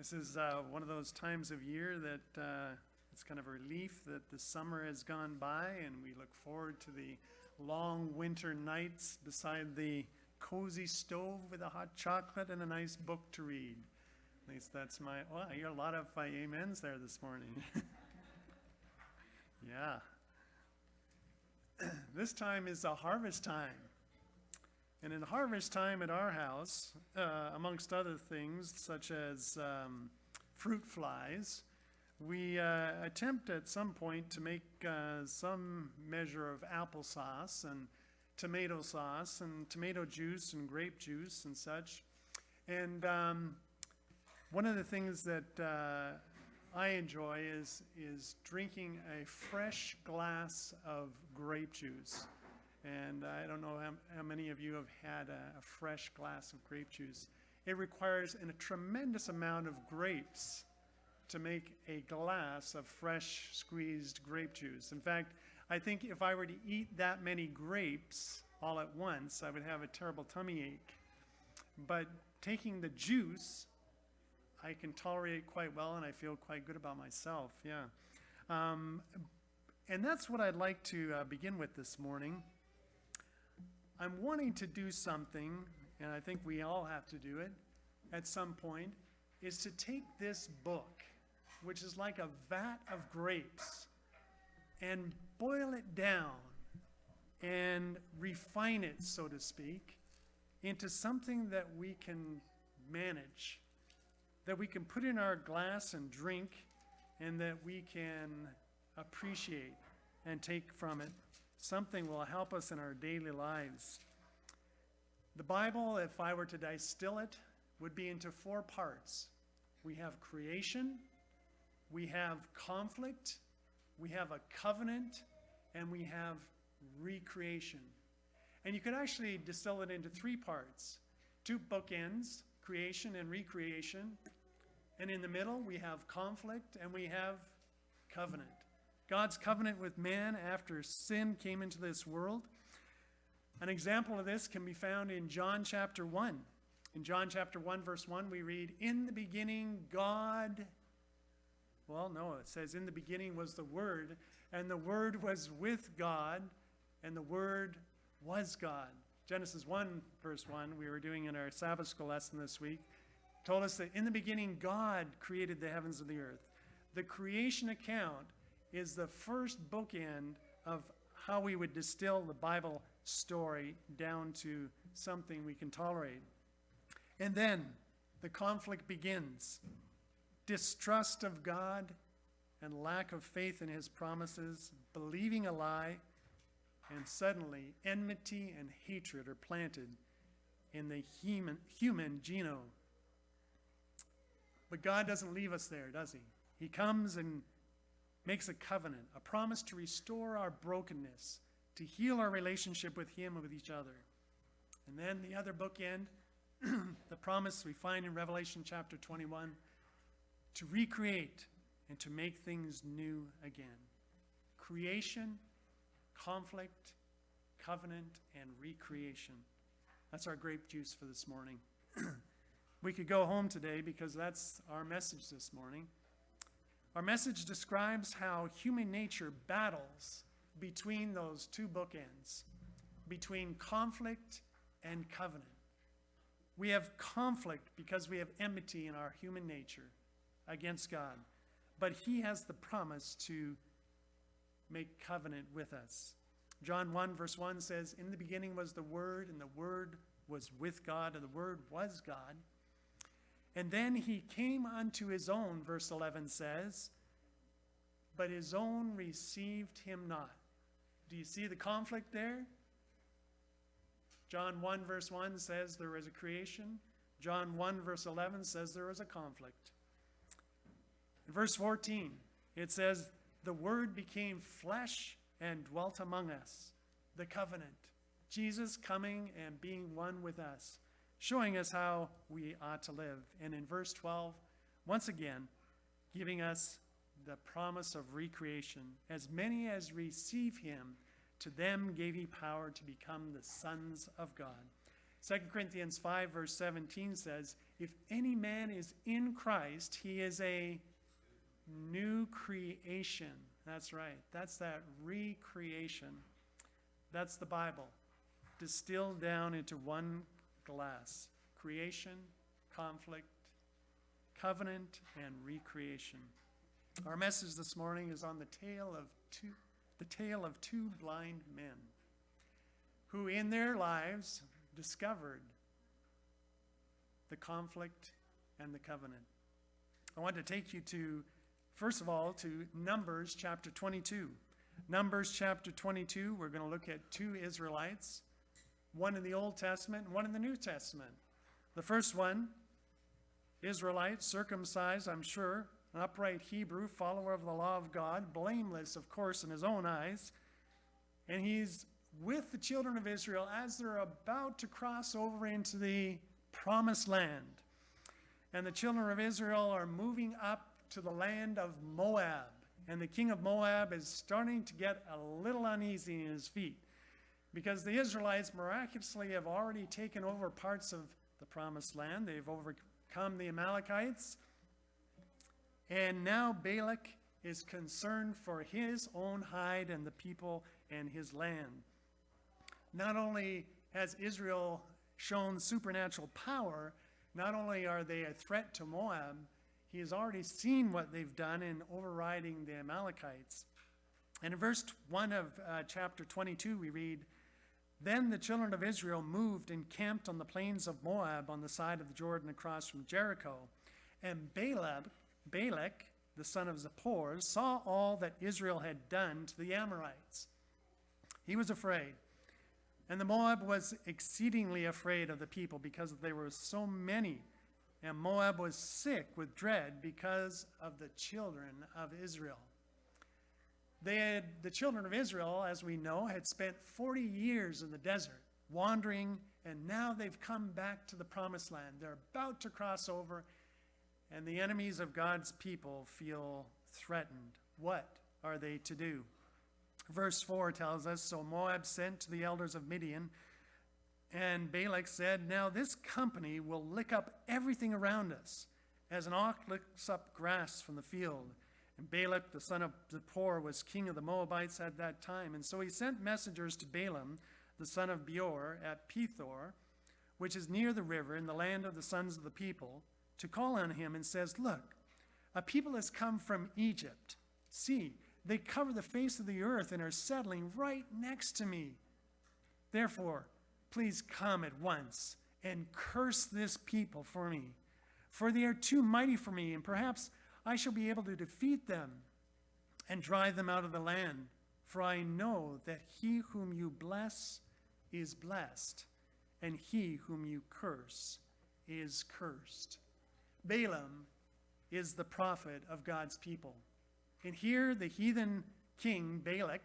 This is one of those times of year that it's kind of a relief that the summer has gone by, and we look forward to the long winter nights beside the cozy stove with a hot chocolate and a nice book to read. At least that's my, well, I hear a lot of amens there this morning. Yeah. This time is a harvest time. And in harvest time at our house, amongst other things, such as fruit flies, we attempt at some point to make some measure of applesauce and tomato sauce and tomato juice and grape juice and such. And one of the things that I enjoy is drinking a fresh glass of grape juice. And I don't know how many of you have had a fresh glass of grape juice. It requires a tremendous amount of grapes to make a glass of fresh squeezed grape juice. In fact, I think if I were to eat that many grapes all at once, I would have a terrible tummy ache. But taking the juice, I can tolerate it quite well, and I feel quite good about myself, yeah. And that's what I'd like to begin with this morning. I'm wanting to do something, and I think we all have to do it at some point, is to take this book, which is like a vat of grapes, and boil it down and refine it, so to speak, into something that we can manage, that we can put in our glass and drink, and that we can appreciate and take from it. Something will help us in our daily lives. The Bible, if I were to distill it, would be into 4 parts. We have creation, we have conflict, we have a covenant, and we have recreation. And you could actually distill it into 3 parts. 2 bookends, creation and recreation. And in the middle, we have conflict and we have covenant. God's covenant with man after sin came into this world. An example of this can be found in John chapter 1. In John chapter 1, verse 1, we read, "In the beginning, God," well, no, it says, "In the beginning was the Word, and the Word was with God, and the Word was God." Genesis 1, verse 1, we were doing in our Sabbath school lesson this week, told us that in the beginning, God created the heavens and the earth. The creation account is the first bookend of how we would distill the Bible story down to something we can tolerate. And then the conflict begins. Distrust of God and lack of faith in his promises, believing a lie, and suddenly enmity and hatred are planted in the human genome. But God doesn't leave us there, does he? He comes and makes a covenant, a promise to restore our brokenness, to heal our relationship with him and with each other. And then the other bookend, the promise we find in Revelation chapter 21, to recreate and to make things new again. Creation, conflict, covenant, and recreation. That's our grape juice for this morning. We could go home today because that's our message this morning. Our message describes how human nature battles between those 2 bookends, between conflict and covenant. We have conflict because we have enmity in our human nature against God, but he has the promise to make covenant with us. John 1, verse 1 says, "In the beginning was the Word, and the Word was with God, and the Word was God. And then he came unto his own," verse 11 says, "but his own received him not." Do you see the conflict there? John 1, verse 1 says there was a creation. John 1, verse 11 says there was a conflict. In verse 14, it says, "The Word became flesh and dwelt among us." The covenant. Jesus coming and being one with us, showing us how we ought to live. And in verse 12, once again, giving us the promise of recreation. "As many as receive him, to them gave he power to become the sons of God." 2 Corinthians 5 verse 17 says, if any man is in Christ, he is a new creation. That's right. That's that recreation. That's the Bible, distilled down into one glass. Creation, conflict, covenant, and recreation. Our message this morning is on the tale of two blind men who in their lives discovered the conflict and the covenant. I want to take you to, first of all, to Numbers chapter 22. Numbers chapter 22, we're going to look at two Israelites, one in the Old Testament and one in the New Testament. The first one, Israelite, circumcised, I'm sure, an upright Hebrew, follower of the law of God, blameless, of course, in his own eyes. And he's with the children of Israel as they're about to cross over into the promised land. And the children of Israel are moving up to the land of Moab. And the king of Moab is starting to get a little uneasy in his feet because the Israelites miraculously have already taken over parts of the promised land. They've overcome the Amalekites. And now Balak is concerned for his own hide and the people and his land. Not only has Israel shown supernatural power, not only are they a threat to Moab, he has already seen what they've done in overriding the Amalekites. And in verse 1 of chapter 22 we read, then the children of Israel moved and camped on the plains of Moab on the side of the Jordan across from Jericho. And Balak, the son of Zippor, saw all that Israel had done to the Amorites. He was afraid. And the Moab was exceedingly afraid of the people because there were so many. And Moab was sick with dread because of the children of Israel. The children of Israel, as we know, had spent 40 years in the desert, wandering, and now they've come back to the promised land. They're about to cross over, and the enemies of God's people feel threatened. What are they to do? Verse 4 tells us, so Moab sent to the elders of Midian, and Balak said, now this company will lick up everything around us, as an ox licks up grass from the field. And Balak, the son of Zippor, was king of the Moabites at that time. And so he sent messengers to Balaam, the son of Beor, at Pethor, which is near the river in the land of the sons of the people, to call on him, and says, look, a people has come from Egypt. See, they cover the face of the earth and are settling right next to me. Therefore, please come at once and curse this people for me, for they are too mighty for me, and perhaps I shall be able to defeat them and drive them out of the land. For I know that he whom you bless is blessed, and he whom you curse is cursed. Balaam is the prophet of God's people. And here the heathen king, Balak,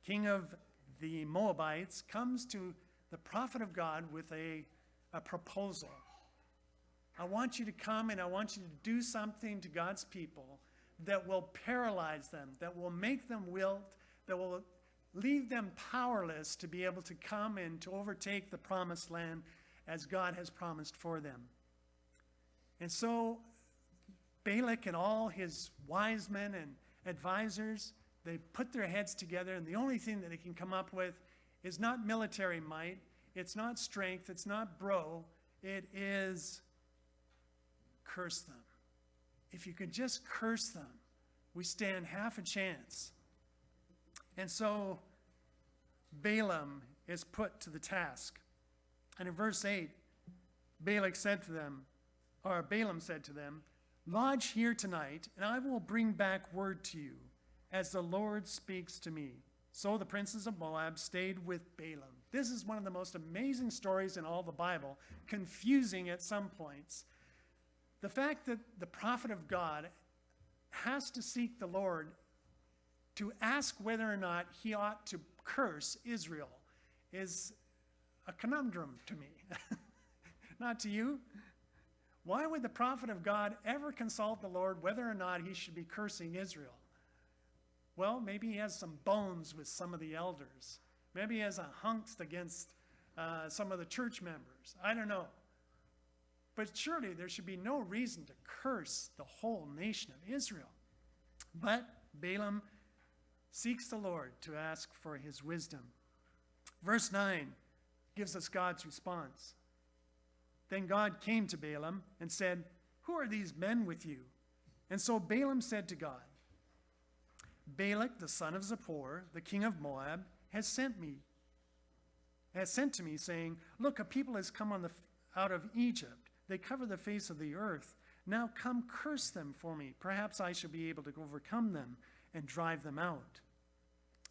king of the Moabites, comes to the prophet of God with a proposal. I want you to come and I want you to do something to God's people that will paralyze them, that will make them wilt, that will leave them powerless to be able to come and to overtake the promised land as God has promised for them. And so Balak and all his wise men and advisors, they put their heads together, and the only thing that they can come up with is not military might, it's not strength, it's not it is curse them. If you could just curse them, we stand half a chance. And so Balaam is put to the task. And in verse 8, Balaam said to them, lodge here tonight, and I will bring back word to you, as the Lord speaks to me. So the princes of Moab stayed with Balaam. This is one of the most amazing stories in all the Bible, confusing at some points. The fact that the prophet of God has to seek the Lord to ask whether or not he ought to curse Israel is a conundrum to me. Not to you? Why would the prophet of God ever consult the Lord whether or not he should be cursing Israel? Well, maybe he has some bones with some of the elders. Maybe he has a angst against some of the church members. I don't know. But surely there should be no reason to curse the whole nation of Israel. But Balaam seeks the Lord to ask for his wisdom. Verse 9 gives us God's response. Then God came to Balaam and said, "Who are these men with you?" And so Balaam said to God, "Balak, the son of Zippor, the king of Moab, has sent to me, saying, 'Look, a people has come out of Egypt. They cover the face of the earth. Now come curse them for me. Perhaps I shall be able to overcome them and drive them out.'"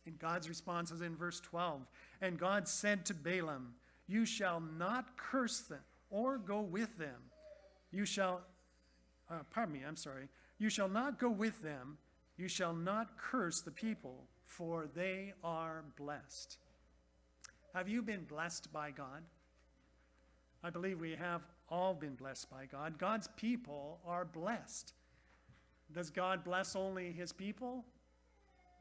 And God's response is in verse 12. And God said to Balaam, "You shall not curse them or go with them. You shall not go with them. You shall not curse the people, for they are blessed." Have you been blessed by God? I believe we have all been blessed by God. God's people are blessed. Does God bless only his people?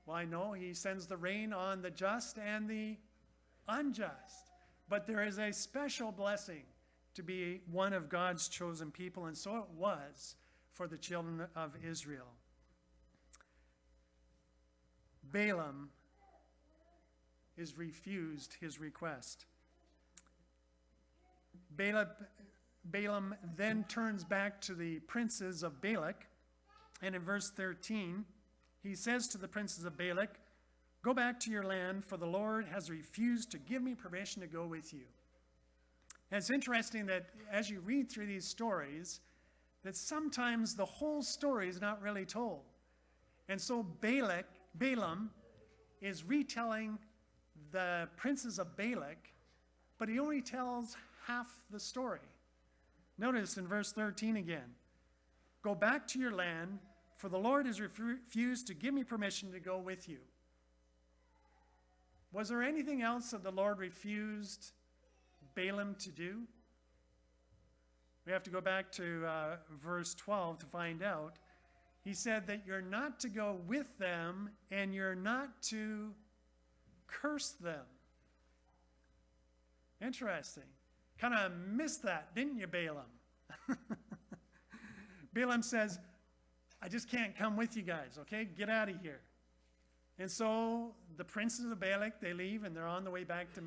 Why, no, he sends the rain on the just and the unjust. But there is a special blessing to be one of God's chosen people, and so it was for the children of Israel. Balaam is refused his request. Balaam then turns back to the princes of Balak, and in verse 13, he says to the princes of Balak, "Go back to your land, for the Lord has refused to give me permission to go with you." And it's interesting that as you read through these stories, that sometimes the whole story is not really told. And so Balaam is retelling the princes of Balak, but he only tells half the story. Notice in verse 13 again, "Go back to your land, for the Lord has refused to give me permission to go with you." Was there anything else that the Lord refused Balaam to do? We have to go back to verse 12 to find out. He said that you're not to go with them and you're not to curse them. Interesting. Kind of missed that, didn't you, Balaam? Balaam says, "I just can't come with you guys, okay? Get out of here." And so the princes of Balak, they leave, and they're on the way back to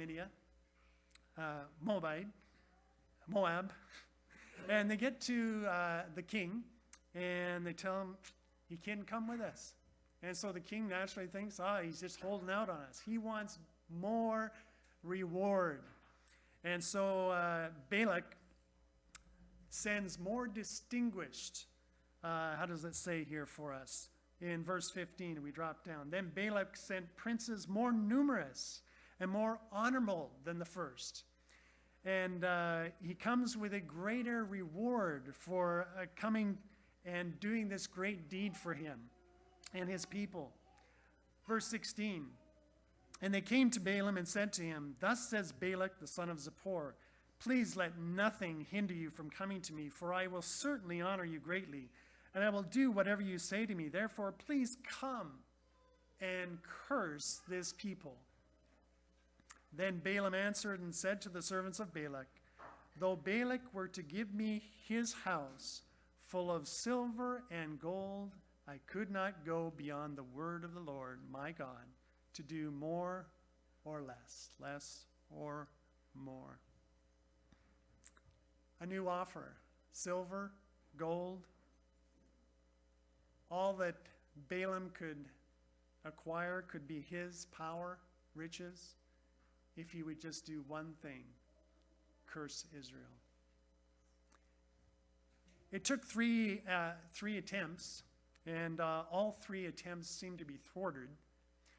Moab. And they get to the king, and they tell him, "He can't come with us." And so the king naturally thinks, he's just holding out on us. He wants more reward. And so Balak sends more distinguished, how does it say here for us? In verse 15, we drop down. "Then Balak sent princes more numerous and more honorable than the first. And he comes with a greater reward for coming and doing this great deed for him and his people." Verse 16, "And they came to Balaam and said to him, 'Thus says Balak the son of Zippor, please let nothing hinder you from coming to me, for I will certainly honor you greatly, and I will do whatever you say to me. Therefore, please come and curse this people.' Then Balaam answered and said to the servants of Balak, 'Though Balak were to give me his house full of silver and gold, I could not go beyond the word of the Lord my God to do more or less or more.'" A new offer, silver, gold, all that Balaam could acquire could be his power, riches, if he would just do one thing, curse Israel. It took three attempts, and all three attempts seemed to be thwarted.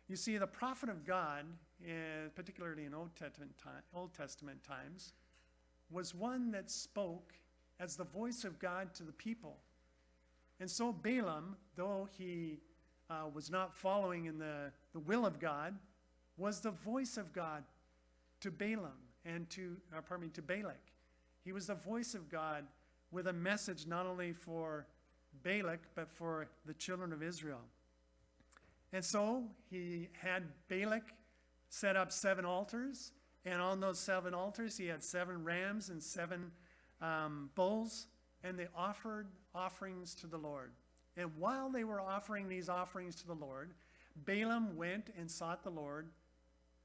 You see, the prophet of God, particularly in Old Testament times, was one that spoke as the voice of God to the people. And so Balaam, though he was not following in the will of God, was the voice of God to Balaam and to Balak. He was the voice of God with a message not only for Balak, but for the children of Israel. And so he had Balak set up 7 altars, And on those 7 altars, he had 7 rams and 7 bulls, and they offered offerings to the Lord. And while they were offering these offerings to the Lord, Balaam went and sought the Lord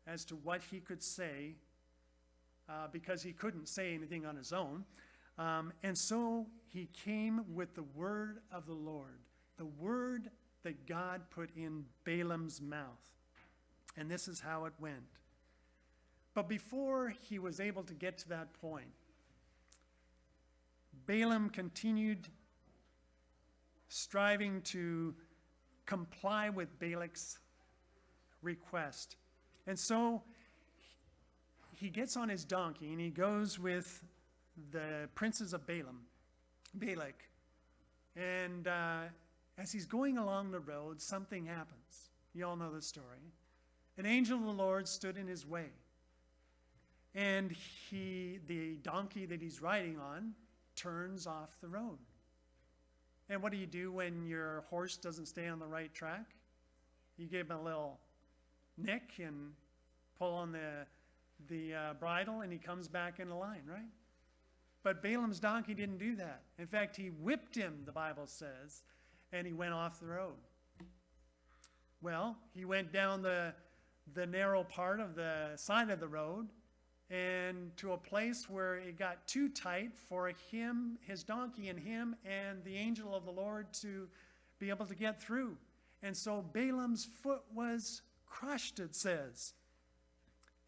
as to what he could say, because he couldn't say anything on his own. And so he came with the word of the Lord, the word that God put in Balaam's mouth. And this is how it went. But before he was able to get to that point, Balaam continued striving to comply with Balak's request. And so he gets on his donkey and he goes with the princes of Balak. And as he's going along the road, something happens. You all know the story. An angel of the Lord stood in his way. And the donkey that he's riding on turns off the road. And what do you do when your horse doesn't stay on the right track? You give him a little nick and pull on the bridle, and he comes back into line, right? But Balaam's donkey didn't do that. In fact, he whipped him, the Bible says, and he went off the road. Well, he went down the narrow part of the side of the road, and to a place where it got too tight for him, his donkey, and him and the angel of the Lord to be able to get through. And so Balaam's foot was crushed, it says.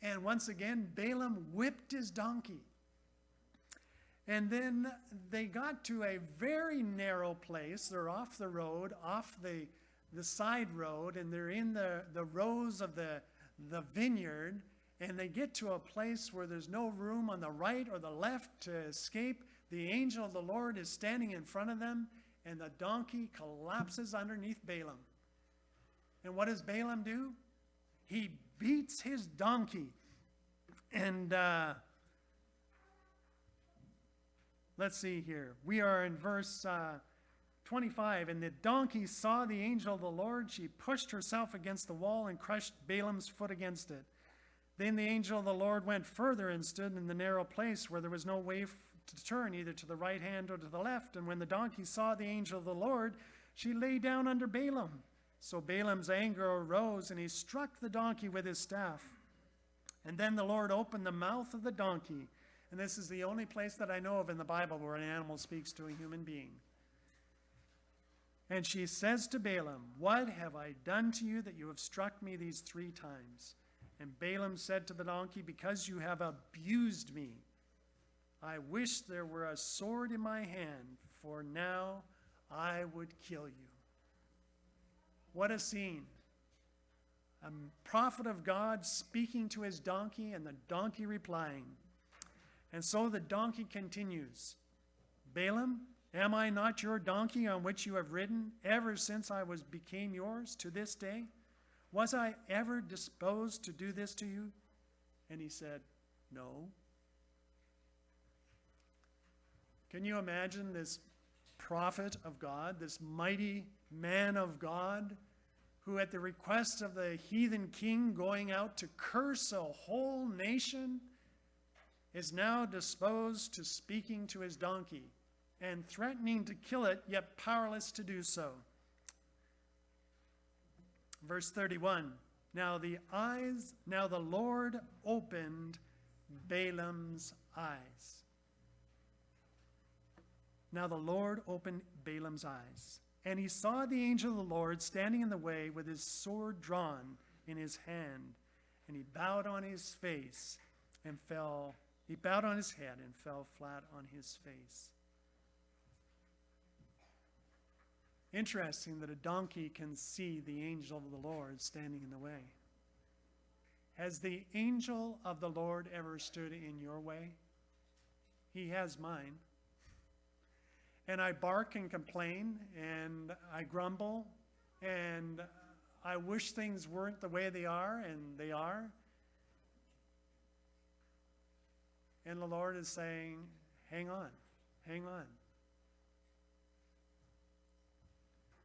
And once again, Balaam whipped his donkey. And then they got to a very narrow place. They're off the road, off the side road, and they're in the rows of the vineyard. And they get to a place where there's no room on the right or the left to escape. The angel of the Lord is standing in front of them, and the donkey collapses underneath Balaam. And what does Balaam do? He beats his donkey. And let's see here. We are in verse 25. And the donkey saw the angel of the Lord. She pushed herself against the wall and crushed Balaam's foot against it. Then the angel of the Lord went further and stood in the narrow place where there was no way to turn, either to the right hand or to the left. And when the donkey saw the angel of the Lord, she lay down under Balaam. So Balaam's anger arose, and he struck the donkey with his staff. And then the Lord opened the mouth of the donkey. And this is the only place that I know of in the Bible where an animal speaks to a human being. And she says to Balaam, "What have I done to you that you have struck me these 3 times? And Balaam said to the donkey, "Because you have abused me, I wish there were a sword in my hand, for now I would kill you." What a scene. A prophet of God speaking to his donkey, and the donkey replying. And so the donkey continues, "Balaam, am I not your donkey on which you have ridden ever since I became yours to this day? Was I ever disposed to do this to you?" And he said, "No." Can you imagine this prophet of God, this mighty man of God, who at the request of the heathen king going out to curse a whole nation, is now disposed to speaking to his donkey and threatening to kill it, yet powerless to do so? Verse 31, Now the Lord opened Balaam's eyes. Now the Lord opened Balaam's eyes, and he saw the angel of the Lord standing in the way with his sword drawn in his hand, and he bowed on his face and fell. He bowed on his head and fell flat on his face. Interesting that a donkey can see the angel of the Lord standing in the way. Has the angel of the Lord ever stood in your way? He has mine. And I bark and complain, and I grumble, and I wish things weren't the way they are, and they are. And the Lord is saying, hang on, hang on.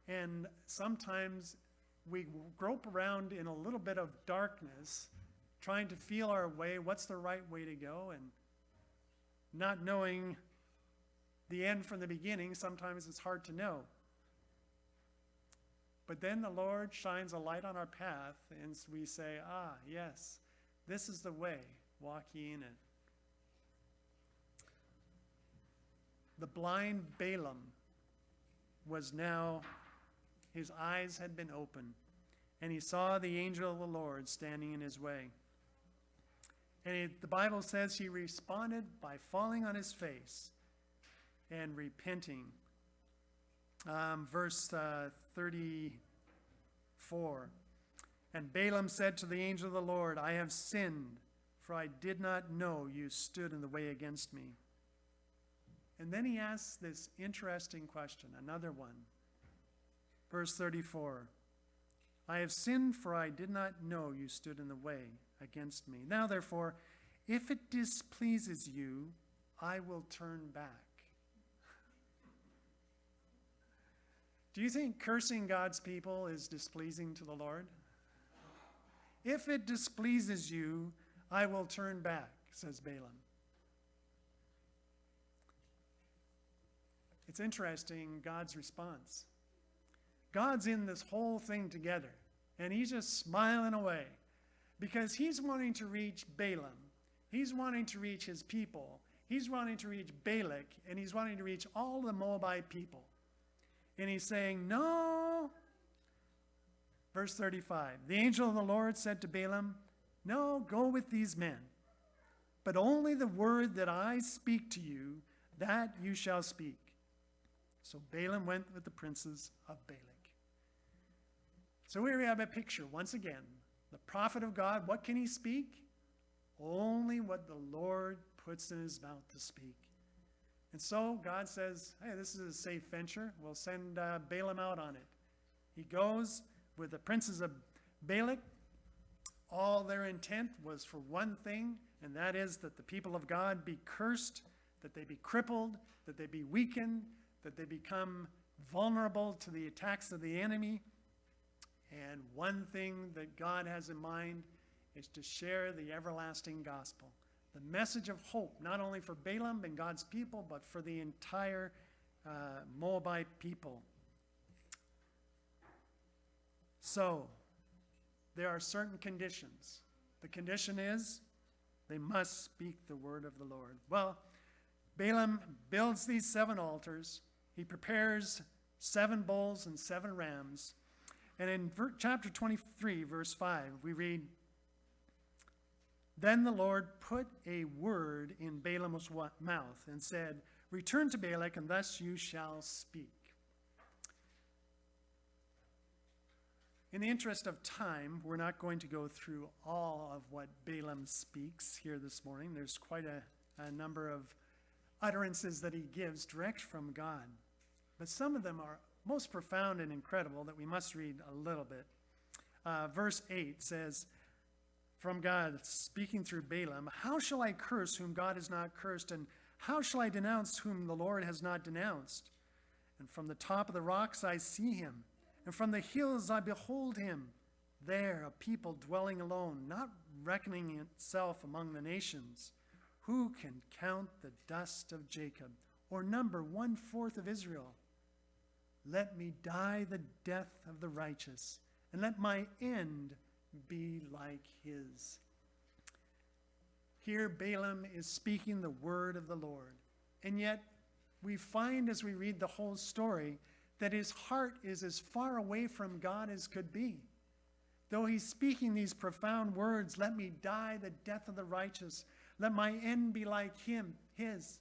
And sometimes we grope around in a little bit of darkness, trying to feel our way, what's the right way to go, and not knowing the end from the beginning. Sometimes it's hard to know. But then the Lord shines a light on our path, and we say, yes, this is the way, walk ye in it. The blind Balaam was now, his eyes had been opened, and he saw the angel of the Lord standing in his way. And the Bible says he responded by falling on his face and repenting. Verse 34. And Balaam said to the angel of the Lord, I have sinned, for I did not know you stood in the way against me. And then he asks this interesting question, another one. Verse 34. I have sinned, for I did not know you stood in the way against me. Now, therefore, if it displeases you, I will turn back. Do you think cursing God's people is displeasing to the Lord? If it displeases you, I will turn back, says Balaam. It's interesting, God's response. God's in this whole thing together, and he's just smiling away because he's wanting to reach Balaam. He's wanting to reach his people. He's wanting to reach Balak, and he's wanting to reach all the Moabite people. And he's saying, no. Verse 35, the angel of the Lord said to Balaam, no, go with these men, but only the word that I speak to you, that you shall speak. So Balaam went with the princes of Balak. So here we have a picture, once again. The prophet of God, what can he speak? Only what the Lord puts in his mouth to speak. And so God says, hey, this is a safe venture. We'll send Balaam out on it. He goes with the princes of Balak. All their intent was for one thing, and that is that the people of God be cursed, that they be crippled, that they be weakened, that they become vulnerable to the attacks of the enemy. And one thing that God has in mind is to share the everlasting gospel. The message of hope, not only for Balaam and God's people, but for the entire Moabite people. So, there are certain conditions. The condition is they must speak the word of the Lord. Well, Balaam builds these 7 altars. He prepares 7 bulls and 7 rams. And in chapter 23, verse 5, we read, then the Lord put a word in Balaam's mouth and said, return to Balak, and thus you shall speak. In the interest of time, we're not going to go through all of what Balaam speaks here this morning. There's quite a number of utterances that he gives direct from God. But some of them are most profound and incredible that we must read a little bit. Verse 8 says, from God, speaking through Balaam, how shall I curse whom God has not cursed, and how shall I denounce whom the Lord has not denounced? And from the top of the rocks I see him, and from the hills I behold him. There a people dwelling alone, not reckoning itself among the nations. Who can count the dust of Jacob, or number 1/4 of Israel? Let me die the death of the righteous, and let my end be like his. Here Balaam is speaking the word of the Lord. And yet we find as we read the whole story that his heart is as far away from God as could be. Though he's speaking these profound words, let me die the death of the righteous, let my end be like his.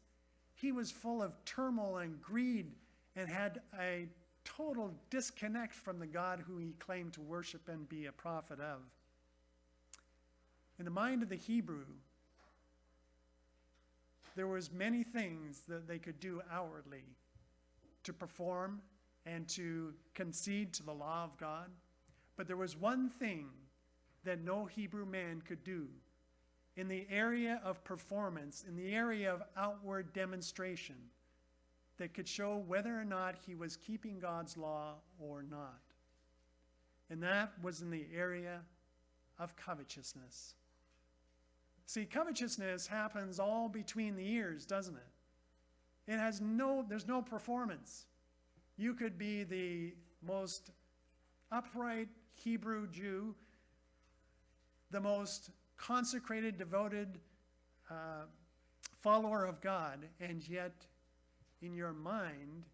He was full of turmoil and greed and had a total disconnect from the God who he claimed to worship and be a prophet of. In the mind of the Hebrew, there was many things that they could do outwardly to perform and to concede to the law of God. But there was one thing that no Hebrew man could do in the area of performance, in the area of outward demonstration, that could show whether or not he was keeping God's law or not. And that was in the area of covetousness. See, covetousness happens all between the ears, doesn't it? There's no performance. You could be the most upright Hebrew Jew, the most consecrated, devoted follower of God, and yet in your mind,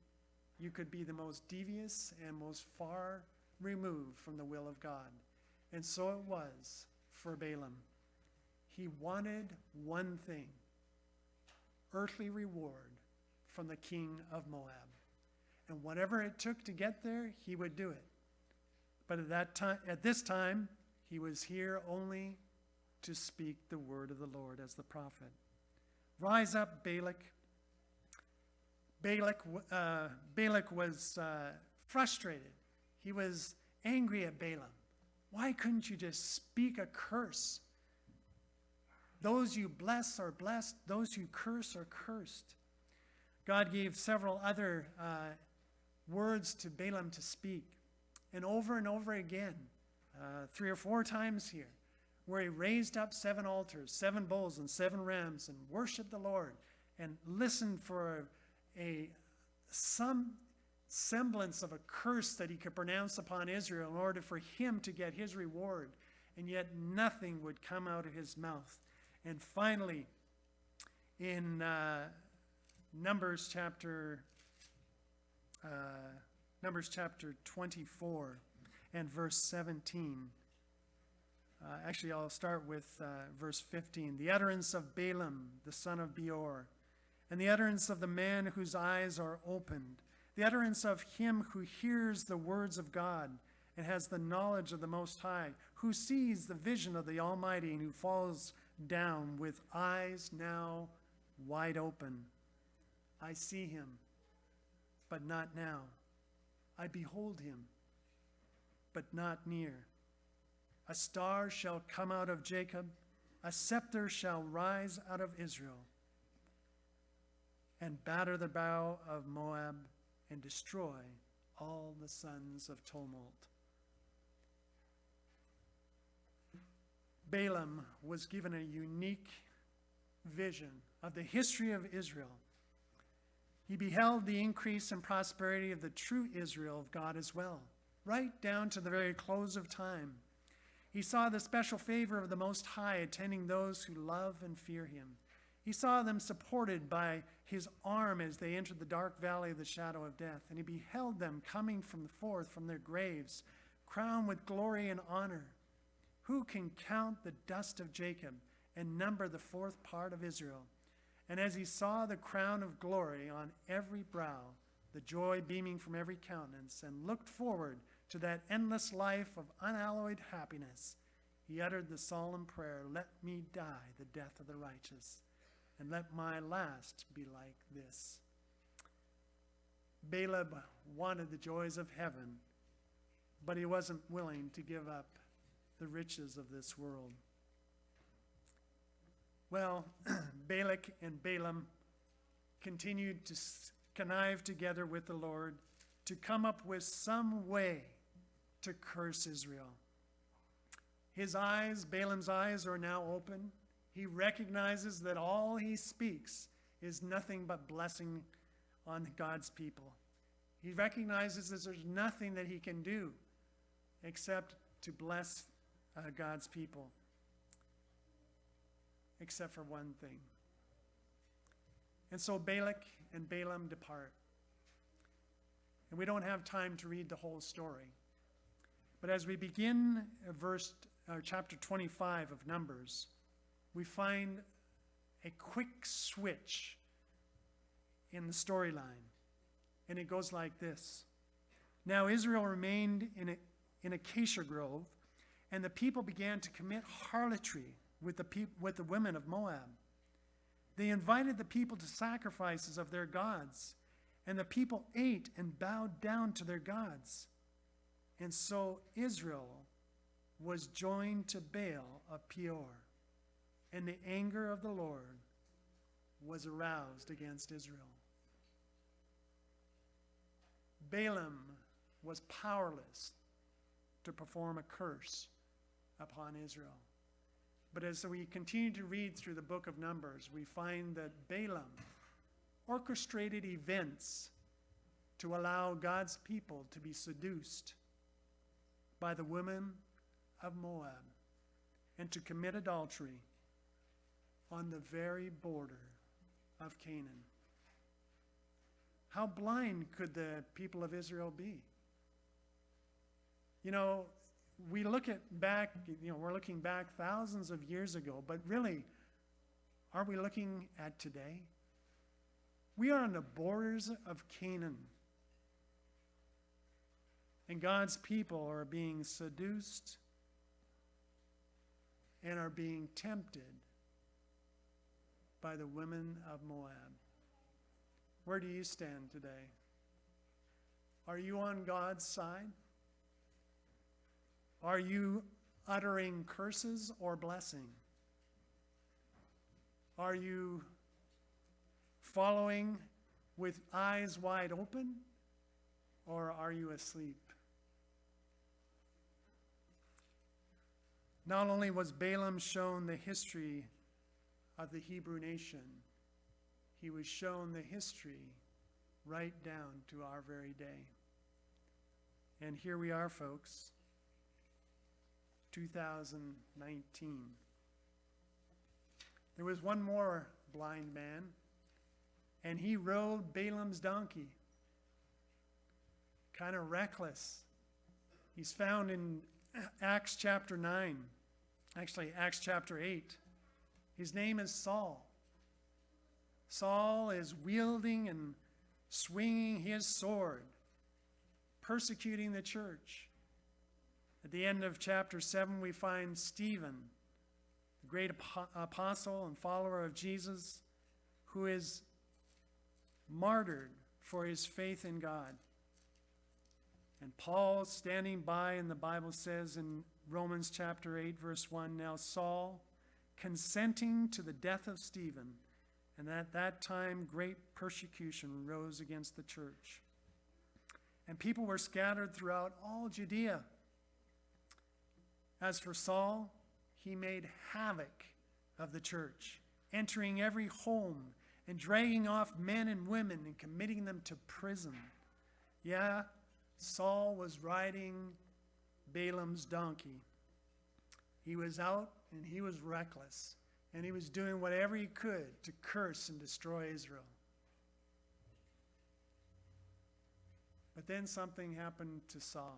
you could be the most devious and most far removed from the will of God. And so it was for Balaam. He wanted one thing, earthly reward from the king of Moab. And whatever it took to get there, he would do it. But at this time, he was here only to speak the word of the Lord as the prophet. Rise up, Balak. Balak was frustrated. He was angry at Balaam. Why couldn't you just speak a curse? Those you bless are blessed. Those you curse are cursed. God gave several other words to Balaam to speak. And over again, 3 or 4 times here, where he raised up 7 altars, 7 bulls and 7 rams, and worshiped the Lord and listened for some semblance of a curse that he could pronounce upon Israel in order for him to get his reward. And yet nothing would come out of his mouth. And finally, in Numbers chapter 24 and verse 17. Actually, I'll start with verse 15. The utterance of Balaam, the son of Beor, and the utterance of the man whose eyes are opened, the utterance of him who hears the words of God and has the knowledge of the Most High, who sees the vision of the Almighty and who falls down with eyes now wide open. I see him, but not now. I behold him, but not near. A star shall come out of Jacob, a scepter shall rise out of Israel, and batter the bow of Moab, and destroy all the sons of tumult. Balaam was given a unique vision of the history of Israel. He beheld the increase and prosperity of the true Israel of God as well, right down to the very close of time. He saw the special favor of the Most High attending those who love and fear him. He saw them supported by his arm as they entered the dark valley of the shadow of death, and he beheld them coming forth from their graves, crowned with glory and honor. Who can count the dust of Jacob and number the 4th part of Israel? And as he saw the crown of glory on every brow, the joy beaming from every countenance, and looked forward to that endless life of unalloyed happiness, he uttered the solemn prayer, "Let me die the death of the righteous, and let my last be like this." Balaam wanted the joys of heaven, but he wasn't willing to give up the riches of this world. Well, Balak and Balaam continued to connive together with the Lord to come up with some way to curse Israel. Balaam's eyes are now open. He recognizes that all he speaks is nothing but blessing on God's people. He recognizes that there's nothing that he can do except to bless God's people, except for one thing. And so Balak and Balaam depart. And we don't have time to read the whole story. But as we begin chapter 25 of Numbers, we find a quick switch in the storyline. And it goes like this. Now Israel remained in Acacia Grove, and the people began to commit harlotry with the women of Moab. They invited the people to sacrifices of their gods, and the people ate and bowed down to their gods. And so Israel was joined to Baal of Peor, and the anger of the Lord was aroused against Israel. Balaam was powerless to perform a curse upon Israel. But as we continue to read through the book of Numbers, we find that Balaam orchestrated events to allow God's people to be seduced by the women of Moab and to commit adultery on the very border of Canaan. How blind could the people of Israel be? You know, we're looking back thousands of years ago, but really, are we looking at today? We are on the borders of Canaan. And God's people are being seduced and are being tempted by the women of Moab. Where do you stand today? Are you on God's side? Are you uttering curses or blessing? Are you following with eyes wide open, or are you asleep? Not only was Balaam shown the history of the Hebrew nation, he was shown the history right down to our very day. And here we are, folks, 2019. There was one more blind man, and he rode Balaam's donkey. Kind of reckless. He's found in Acts chapter 9. Actually, Acts chapter 8. His name is Saul. Saul is wielding and swinging his sword, persecuting the church. At the end of chapter 7, we find Stephen, the great apostle and follower of Jesus, who is martyred for his faith in God. And Paul standing by, and the Bible says in Romans chapter 8, verse 1, now Saul, consenting to the death of Stephen, and at that time great persecution rose against the church. And people were scattered throughout all Judea. As for Saul, he made havoc of the church, entering every home and dragging off men and women and committing them to prison. Yeah, Saul was riding Balaam's donkey. He was out and he was reckless, and he was doing whatever he could to curse and destroy Israel. But then something happened to Saul.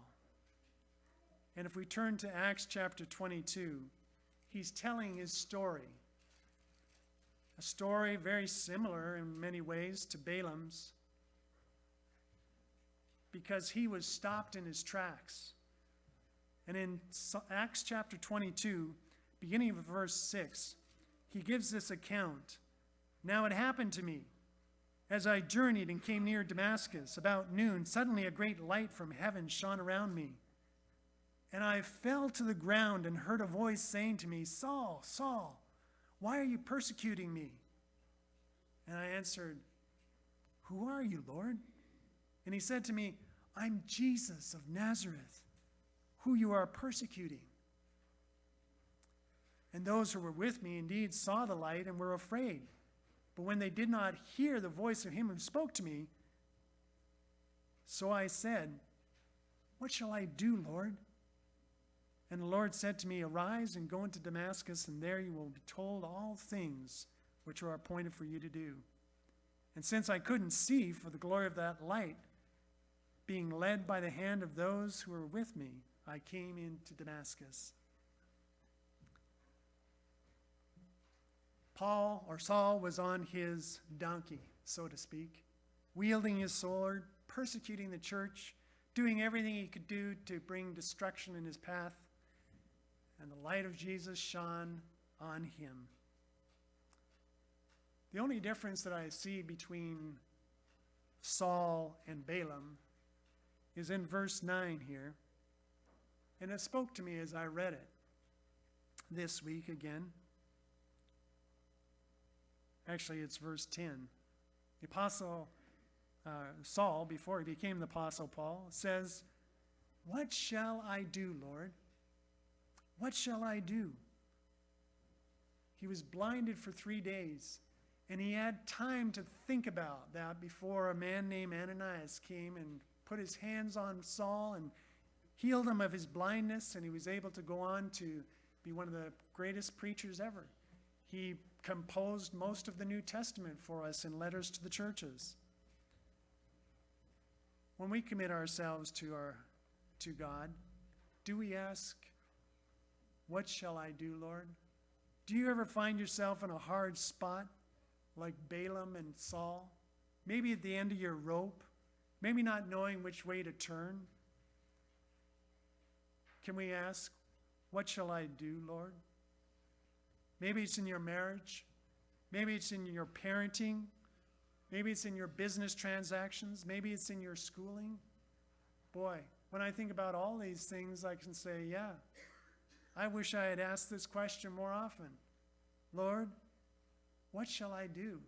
And if we turn to Acts chapter 22, he's telling his story. A story very similar in many ways to Balaam's, because he was stopped in his tracks. And in Acts chapter 22, beginning of verse 6, he gives this account. Now it happened to me, as I journeyed and came near Damascus, about noon, suddenly a great light from heaven shone around me. And I fell to the ground and heard a voice saying to me, Saul, Saul, why are you persecuting me? And I answered, who are you, Lord? And he said to me, I'm Jesus of Nazareth, who you are persecuting. And those who were with me indeed saw the light and were afraid. But when they did not hear the voice of him who spoke to me, so I said, what shall I do, Lord? And the Lord said to me, arise and go into Damascus, and there you will be told all things which are appointed for you to do. And since I couldn't see for the glory of that light, being led by the hand of those who were with me, I came into Damascus. Saul was on his donkey, so to speak, wielding his sword, persecuting the church, doing everything he could do to bring destruction in his path. And the light of Jesus shone on him. The only difference that I see between Saul and Balaam is in verse 9 here. And it spoke to me as I read it this week again. Actually, it's verse 10. The apostle Saul, before he became the apostle Paul, says, what shall I do, Lord? What shall I do? He was blinded for 3 days. And he had time to think about that before a man named Ananias came and put his hands on Saul and healed him of his blindness, and he was able to go on to be one of the greatest preachers ever. He composed most of the New Testament for us in letters to the churches. When we commit ourselves to God, do we ask, "What shall I do, Lord?" Do you ever find yourself in a hard spot like Balaam and Saul? Maybe at the end of your rope, maybe not knowing which way to turn. Can we ask, "What shall I do, Lord?" Maybe it's in your marriage. Maybe it's in your parenting. Maybe it's in your business transactions. Maybe it's in your schooling. Boy, when I think about all these things, I can say, yeah, I wish I had asked this question more often. Lord, what shall I do?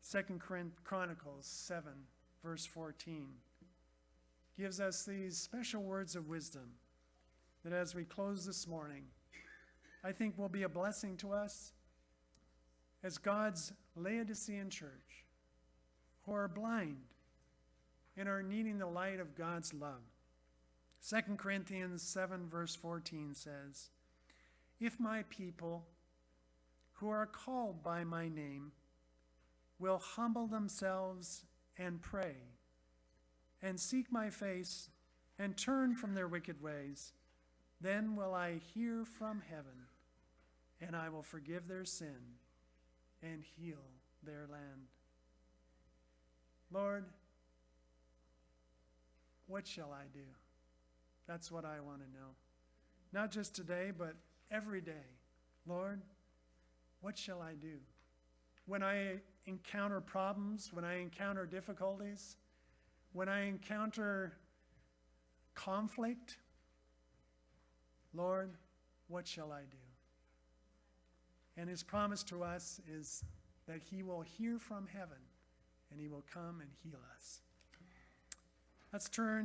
2 Chronicles 7, verse 14, gives us these special words of wisdom that as we close this morning, I think will be a blessing to us as God's Laodicean church who are blind and are needing the light of God's love. 2 Corinthians 7, verse 14 says, "If my people who are called by my name will humble themselves and pray and seek my face and turn from their wicked ways, then will I hear from heaven and I will forgive their sin and heal their land." Lord, what shall I do? That's what I want to know. Not just today, but every day. Lord, what shall I do? When I encounter problems, when I encounter difficulties, when I encounter conflict, Lord, what shall I do? And his promise to us is that he will hear from heaven and he will come and heal us. Let's turn